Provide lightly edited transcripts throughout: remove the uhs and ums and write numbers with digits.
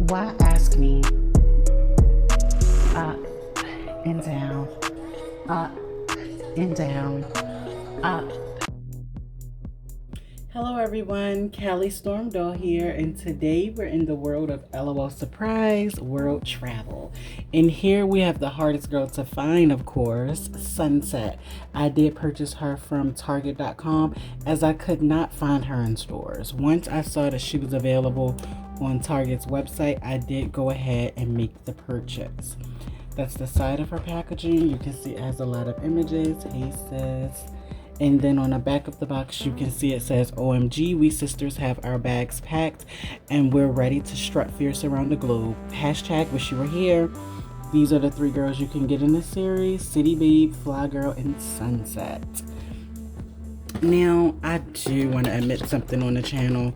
Why ask me? Up and down, up and down, up. Hello everyone, Callie Stormdoll here, and today we're in the world of LOL Surprise World Travel. And here we have the hardest girl to find, of course, Sunset. I did purchase her from Target.com as I could not find her in stores. Once I saw that she was available on Target's website, I did go ahead and make the purchase. That's the side of her packaging. You can see it has a lot of images. Hey sis. And then on the back of the box, you can see it says, OMG, we sisters have our bags packed and we're ready to strut fierce around the globe. Hashtag wish you were here. These are the three girls you can get in this series: City Babe, Fly Girl, and Sunset. Now, I do want to admit something on the channel.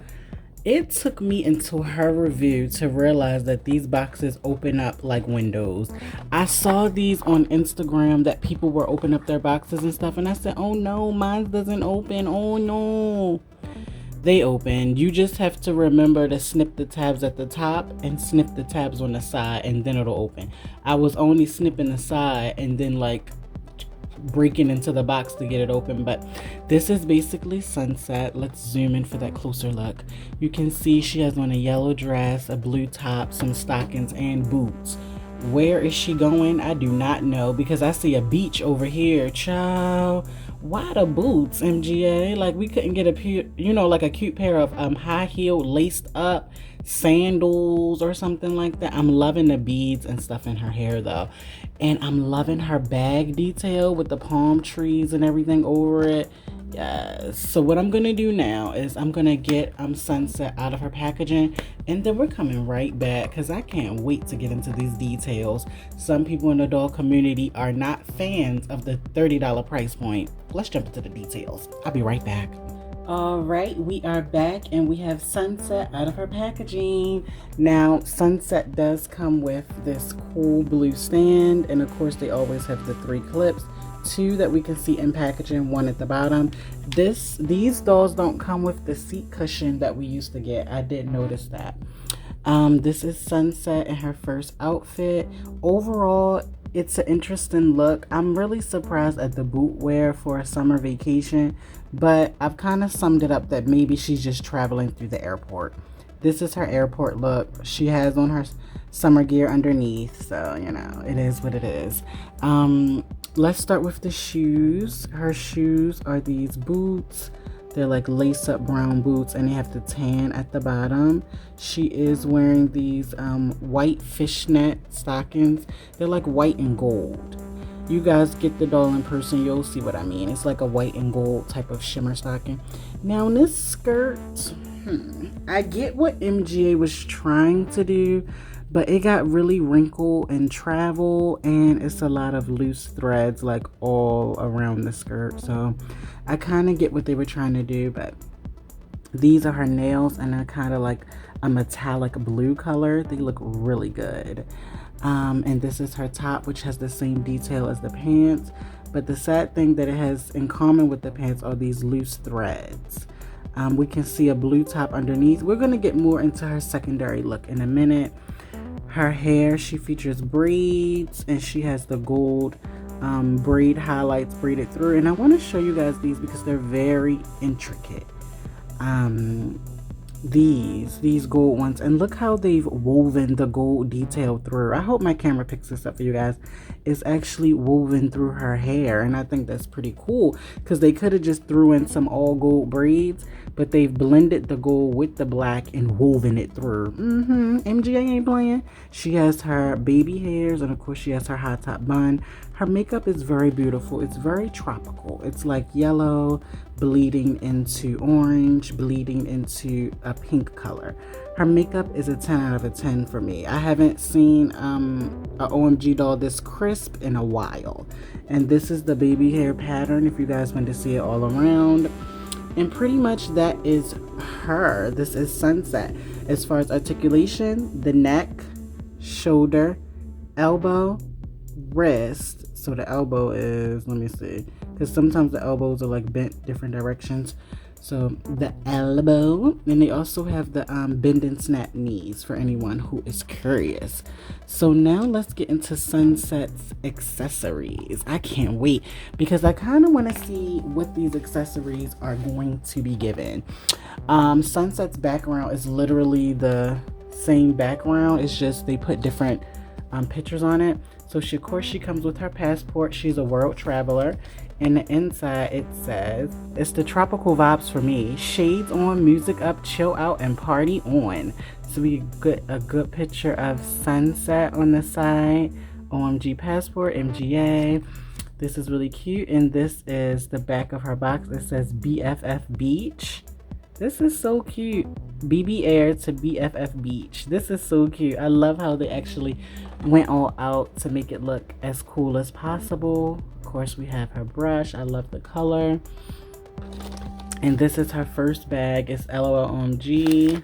It took me until her review to realize that these boxes open up like windows. I saw these on Instagram that people were opening up their boxes and stuff, and I said, oh no, mine doesn't open. Oh no. They open. You just have to remember to snip the tabs at the top and snip the tabs on the side, and then it'll open. I was only snipping the side and then like breaking into the box to get it open. But this is basically Sunset. Let's zoom in for that closer look. You can see she has on a yellow dress, a blue top, some stockings, and boots. Where is she going? I do not know, because I see a beach over here. Child, why the boots, MGA? Like, we couldn't get like a cute pair of high heel laced up sandals or something like that. I'm loving the beads and stuff in her hair though, and I'm loving her bag detail with the palm trees and everything over it. Yes. So what I'm gonna do now is I'm gonna get Sunset out of her packaging, and then we're coming right back because I can't wait to get into these details. Some people in the doll community are not fans of the $30 price point. Let's jump into the details. I'll be right back. All right, we are back and we have Sunset out of her packaging. Now, Sunset does come with this cool blue stand, and of course they always have the 3 clips, 2 that we can see in packaging, 1 at the bottom. These dolls don't come with the seat cushion that we used to get. I did notice that. This is Sunset in her first outfit. Overall, it's an interesting look. I'm really surprised at the boot wear for a summer vacation, but I've kind of summed it up that maybe she's just traveling through the airport. This is her airport look. She has on her summer gear underneath, so it is what it is. Let's start with the shoes. Her shoes are these boots. They're like lace up brown boots, and they have the tan at the bottom. She is wearing these white fishnet stockings. They're like white and gold. You guys get the doll in person, you'll see what I mean. It's like a white and gold type of shimmer stocking. Now in this skirt, I get what MGA was trying to do, but it got really wrinkled and travel, and it's a lot of loose threads like all around the skirt. So I kind of get what they were trying to do, but these are her nails, and they're kind of like a metallic blue color. They look really good. And this is her top, which has the same detail as the pants, but the sad thing that it has in common with the pants are these loose threads. We can see a blue top underneath. We're going to get more into her secondary look in a minute. Her hair, she features braids, and she has the gold braid highlights braided through. And I want to show you guys these because they're very intricate. These gold ones, and look how they've woven the gold detail through. I hope my camera picks this up for you guys. It's actually woven through her hair, and I think that's pretty cool because they could have just threw in some all gold braids, but they've blended the gold with the black and woven it through. MGA ain't playing. She has her baby hairs, and of course she has her high top bun. Her makeup is very beautiful. It's very tropical. It's like yellow bleeding into orange, bleeding into a pink color. Her makeup is a 10 out of a 10 for me. I haven't seen a OMG doll this crisp in a while. And this is the baby hair pattern if you guys want to see it all around. And pretty much that is her. This is Sunset. As far as articulation, the neck, shoulder, elbow, wrist. So the elbow is, let me see, because sometimes the elbows are like bent different directions. So the elbow, and they also have the bend and snap knees for anyone who is curious. So now let's get into Sunset's accessories. I can't wait because I kind of want to see what these accessories are going to be given. Sunset's background is literally the same background. It's just they put different pictures on it. So of course she comes with her passport. She's a world traveler. And the inside it says, it's the tropical vibes for me. Shades on, music up, chill out, and party on. So we get a good picture of Sunset on the side. OMG passport, MGA. This is really cute. And this is the back of her box. It says BFF Beach. This is so cute. BB Air to BFF Beach. This is so cute. I love how they actually went all out to make it look as cool as possible. Of course, we have her brush. I love the color. And this is her first bag. It's LOL OMG.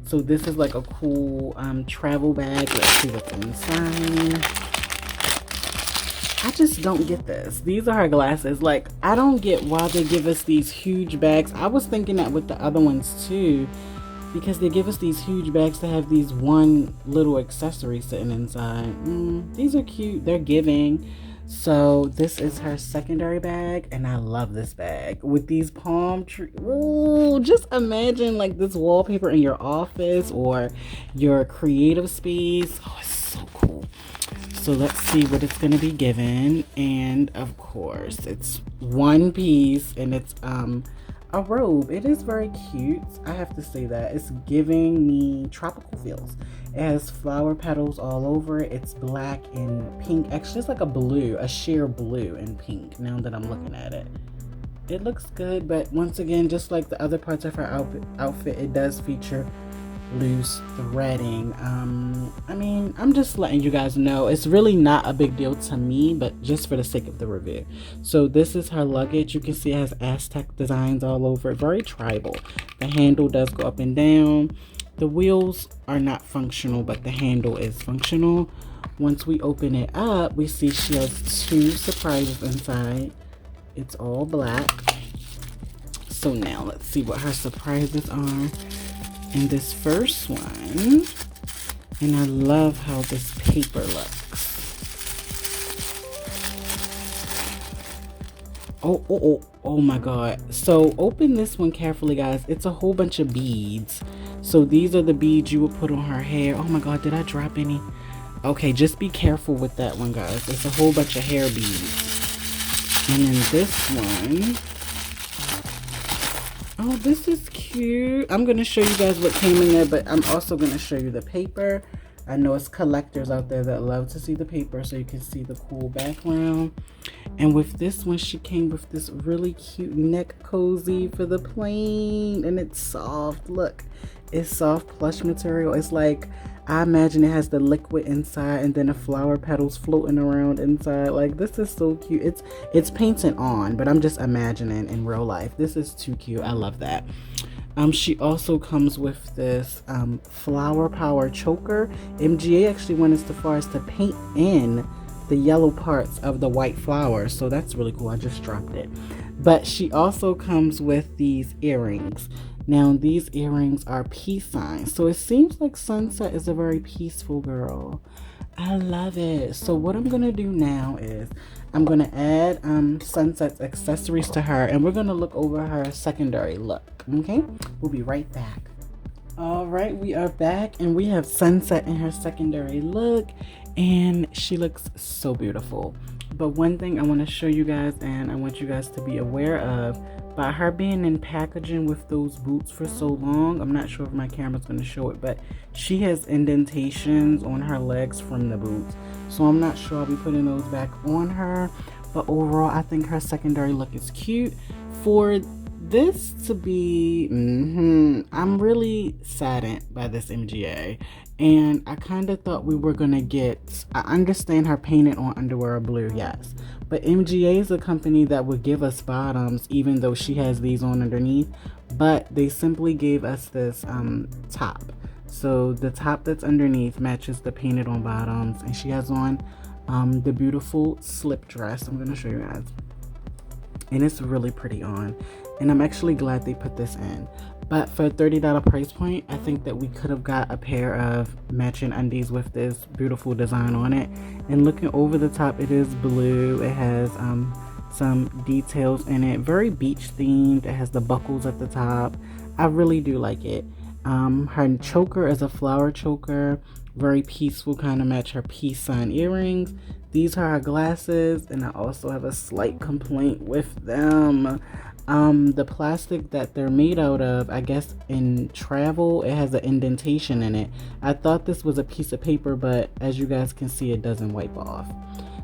So this is like a cool travel bag. Let's see what's inside. I just don't get this. These are her glasses. Like, I don't get why they give us these huge bags. I was thinking that with the other ones too, because they give us these huge bags to have these one little accessory sitting inside. These are cute. They're giving. So this is her secondary bag, and I love this bag with these palm trees. Ooh, just imagine like this wallpaper in your office or your creative space. Oh, it's so cool. So let's see what it's gonna be given. And of course it's one piece, and it's a robe. It is very cute, I have to say that. It's giving me tropical feels. It has flower petals all over it. It's black and pink. Actually, it's like a blue, a sheer blue and pink now that I'm looking at it. It looks good, but once again, just like the other parts of her outfit, it does feature loose threading. I mean, I'm just letting you guys know it's really not a big deal to me, but just for the sake of the review. So this is her luggage. You can see it has Aztec designs all over it, very tribal. The handle does go up and down. The wheels are not functional, but the handle is functional. Once we open it up, we see she has two surprises inside. It's all black. So now let's see what her surprises are in this first one. And I love how this paper looks. Oh my god. So open this one carefully, guys. It's a whole bunch of beads. So these are the beads you would put on her hair. Oh my god, did I drop any? Okay, just be careful with that one, guys. It's a whole bunch of hair beads. And then this one, oh, this is cute. I'm going to show you guys what came in there, but I'm also going to show you the paper. I know it's collectors out there that love to see the paper, so you can see the cool background. And with this one, she came with this really cute neck cozy for the plane, and it's soft. Look, it's soft plush material. It's like, I imagine it has the liquid inside and then the flower petals floating around inside. Like, this is so cute. It's painted on, but I'm just imagining in real life. This is too cute. I love that. She also comes with this flower power choker. MGA actually went as far as to paint in the yellow parts of the white flowers, so that's really cool. I just dropped it. But she also comes with these earrings. Now these earrings are peace signs, so it seems like Sunset is a very peaceful girl. I love it. So what I'm gonna do now is I'm gonna add Sunset's accessories to her, and we're gonna look over her secondary look. Okay, we'll be right back. All right, we are back, and we have Sunset in her secondary look, and she looks so beautiful. But one thing I want to show you guys, and I want you guys to be aware of, by her being in packaging with those boots for so long, I'm not sure if my camera's going to show it, but she has indentations on her legs from the boots. So I'm not sure I'll be putting those back on her. But overall, I think her secondary look is cute. For this to be, I'm really saddened by this MGA. And I kind of thought we were going to get, I understand her painted on underwear blue, yes. But MGA is a company that would give us bottoms even though she has these on underneath. But they simply gave us this top. So the top that's underneath matches the painted on bottoms. And she has on the beautiful slip dress. I'm going to show you guys. And it's really pretty on. and I'm actually glad they put this in. But for a $30 price point, I think that we could have got a pair of matching undies with this beautiful design on it. And looking over the top, it is blue. It has some details in it, very beach themed. It has the buckles at the top. I really do like it. Her choker is a flower choker, very peaceful, kind of match her peace sign earrings. These are her glasses, and I also have a slight complaint with them. The plastic that they're made out of, I guess in travel, it has an indentation in it. I thought this was a piece of paper, but as you guys can see, it doesn't wipe off.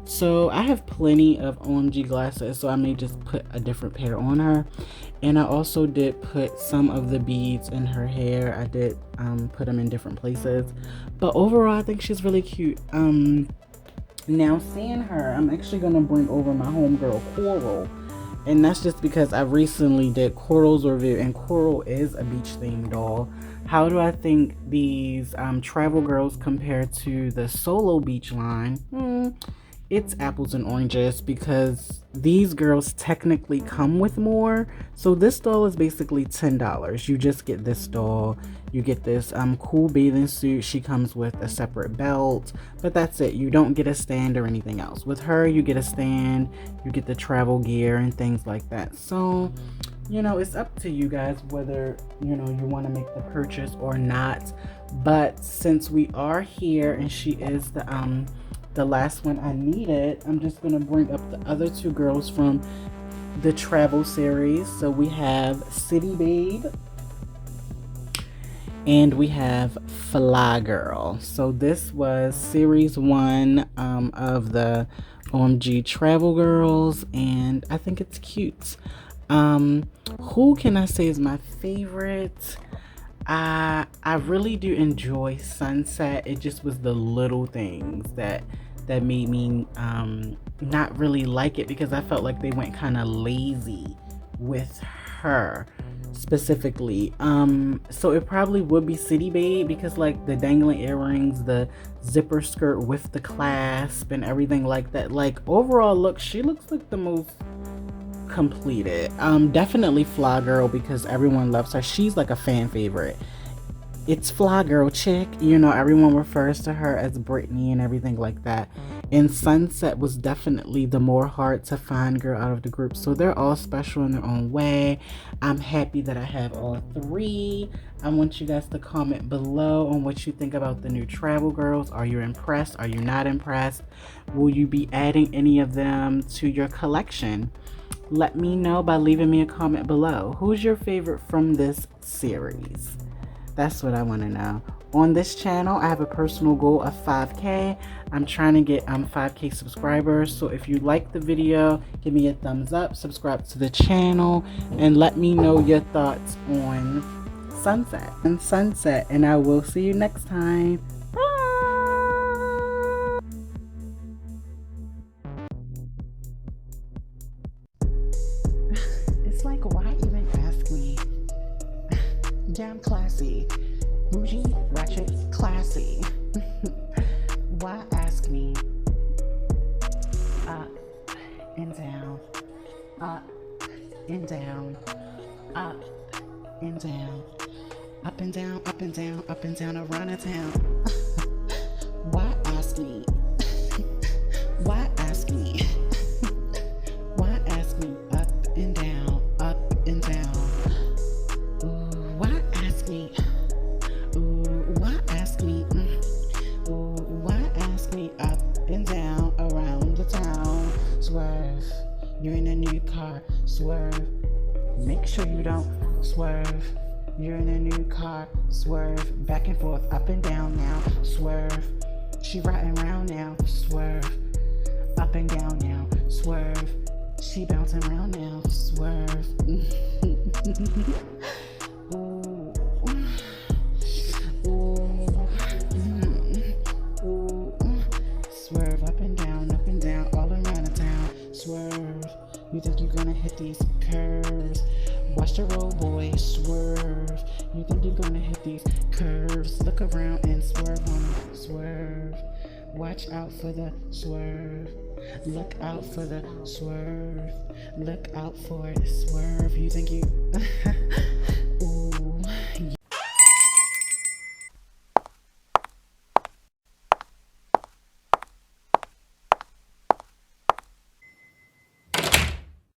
So I have plenty of OMG glasses, so I may just put a different pair on her. And I also did put some of the beads in her hair. I did put them in different places, but overall I think she's really cute. Now seeing her, I'm actually gonna bring over my homegirl Coral, and that's just because I recently did Coral's review, and Coral is a beach themed doll. How do I think these travel girls compare to the Solo Beach line? It's apples and oranges, because these girls technically come with more. So this doll is basically $10. You just get this doll. You get this cool bathing suit. She comes with a separate belt, but that's it. You don't get a stand or anything else. With her, you get a stand, you get the travel gear and things like that. So, you know, it's up to you guys whether, you know, you want to make the purchase or not. But since we are here and she is the last one I needed, I'm just gonna bring up the other two girls from the travel series. So we have City Babe and we have Fly Girl. So this was series 1 of the OMG Travel Girls, and I think it's cute. Who can I say is my favorite? I really do enjoy Sunset. It just was the little things that made me not really like it, because I felt like they went kind of lazy with her specifically. So it probably would be City Babe, because like the dangling earrings, the zipper skirt with the clasp and everything like that, like overall look, she looks like the most completed. Definitely Fly Girl, because everyone loves her. She's like a fan favorite. It's Fly Girl chick, you know, everyone refers to her as Brittany and everything like that. And Sunset was definitely the more hard to find girl out of the group. So they're all special in their own way. I'm happy that I have all three. I want you guys to comment below on what you think about the new travel girls. Are you impressed? Are you not impressed? Will you be adding any of them to your collection? Let me know by leaving me a comment below. Who's your favorite from this series? That's what I want to know. On this channel, I have a personal goal of 5K. I'm trying to get 5K subscribers. So if you like the video, give me a thumbs up, subscribe to the channel, and let me know your thoughts on Sunset. And I will see you next time. It's like, why even ask me? Damn classy. Bougie, ratchet, classy. Why ask me? Up and down. Up and down. Up and down. Up and down, up and down, up and down around the town. Why ask me? Why ask me? Why ask me? Up and down, up and down. Ooh, why ask me? Ooh, why ask me? Ooh, why ask me? Up and down around the town. Swerve, you're in a new car. Swerve, make sure you don't swerve. You're in a new car. Swerve, back and forth, up and down now. Swerve, she riding around now. Swerve, up and down now. Swerve, she bouncing around now. Swerve. Ooh. Ooh. Ooh. Swerve, up and down, all around the town. Swerve, you think you're gonna hit these curves? Watch the road, boy, swerve. You think you're gonna hit these curves? Look around and swerve on them. Swerve. Watch Watch out for the swerve. Look out for the swerve. Look out for it. Swerve. You think you